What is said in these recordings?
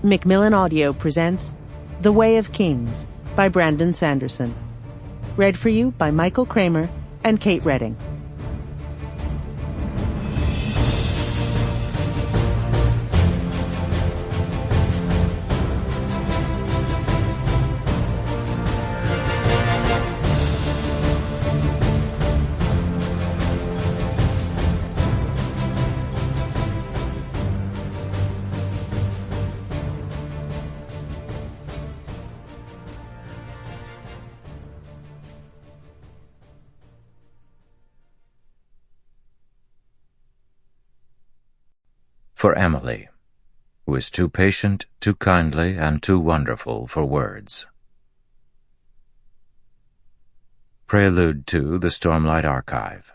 Macmillan Audio presents The Way of Kings by Brandon Sanderson. Read for you by Michael Kramer and Kate Redding. For Emily, who is too patient, too kindly, and too wonderful for words. Prelude to the Stormlight Archive.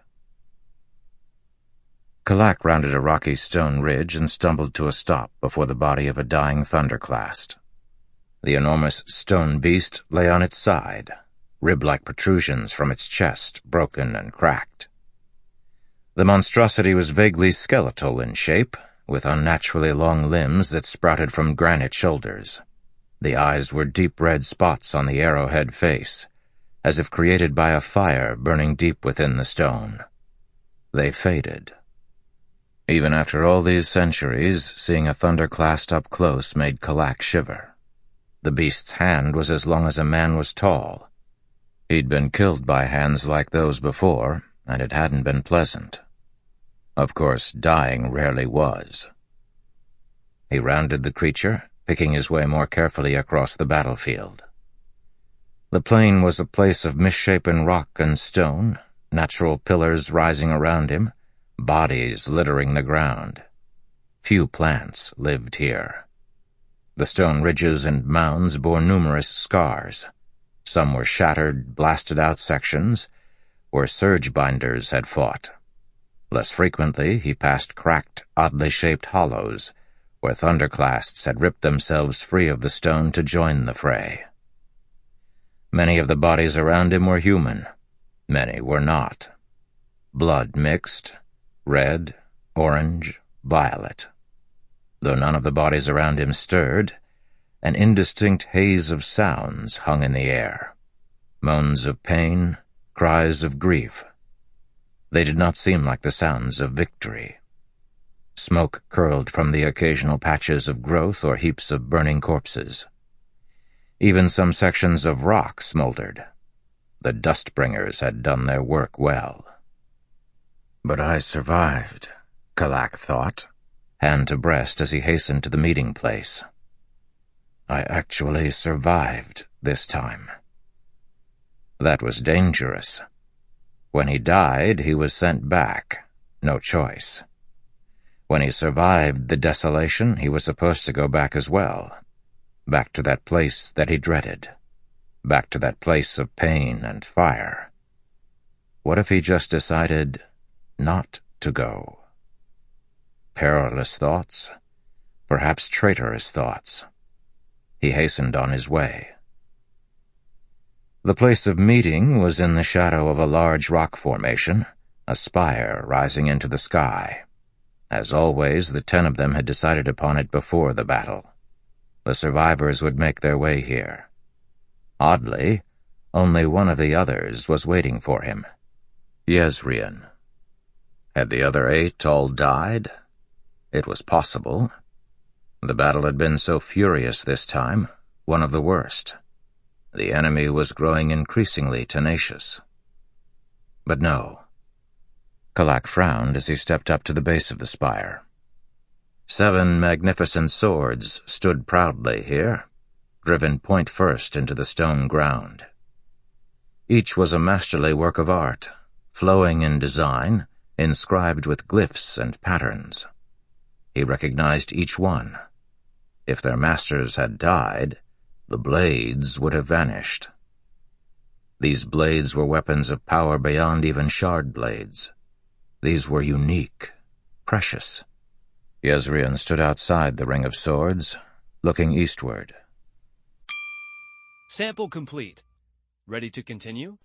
Kalak rounded a rocky stone ridge and stumbled to a stop before the body of a dying thunderclast. The enormous stone beast lay on its side, rib-like protrusions from its chest broken and cracked. The monstrosity was vaguely skeletal in shape, with unnaturally long limbs that sprouted from granite shoulders. The eyes were deep red spots on the arrowhead face, as if created by a fire burning deep within the stone. They faded. Even after all these centuries, seeing a thunderclast up close made Kalak shiver. The beast's hand was as long as a man was tall. He'd been killed by hands like those before, and it hadn't been pleasant. Of course, dying rarely was. He rounded the creature, picking his way more carefully across the battlefield. The plain was a place of misshapen rock and stone, natural pillars rising around him, bodies littering the ground. Few plants lived here. The stone ridges and mounds bore numerous scars. Some were shattered, blasted-out sections, where surge binders had fought. Less frequently, he passed cracked, oddly shaped hollows, where thunderclasts had ripped themselves free of the stone to join the fray. Many of the bodies around him were human. Many were not. Blood mixed, red, orange, violet. Though none of the bodies around him stirred, an indistinct haze of sounds hung in the air. Moans of pain, cries of grief. They did not seem like the sounds of victory. Smoke curled from the occasional patches of growth or heaps of burning corpses. Even some sections of rock smoldered. The dust-bringers had done their work well. But I survived, Kalak thought, hand to breast as he hastened to the meeting place. I actually survived this time. That was dangerous. When he died, he was sent back. No choice. When he survived the desolation, he was supposed to go back as well. Back to that place that he dreaded. Back to that place of pain and fire. What if he just decided not to go? Perilous thoughts. Perhaps traitorous thoughts. He hastened on his way. The place of meeting was in the shadow of a large rock formation, a spire rising into the sky. As always, the 10 of them had decided upon it before the battle. The survivors would make their way here. Oddly, only one of the others was waiting for him. Yezrian. Had the other 8 all died? It was possible. The battle had been so furious this time, one of the worst. The enemy was growing increasingly tenacious. But no. Kalak frowned as he stepped up to the base of the spire. 7 magnificent swords stood proudly here, driven point first into the stone ground. Each was a masterly work of art, flowing in design, inscribed with glyphs and patterns. He recognized each one. If their masters had died, the blades would have vanished. These blades were weapons of power beyond even Shardblades. These were unique, precious. Yezrian stood outside the ring of swords, looking eastward. Sample complete. Ready to continue?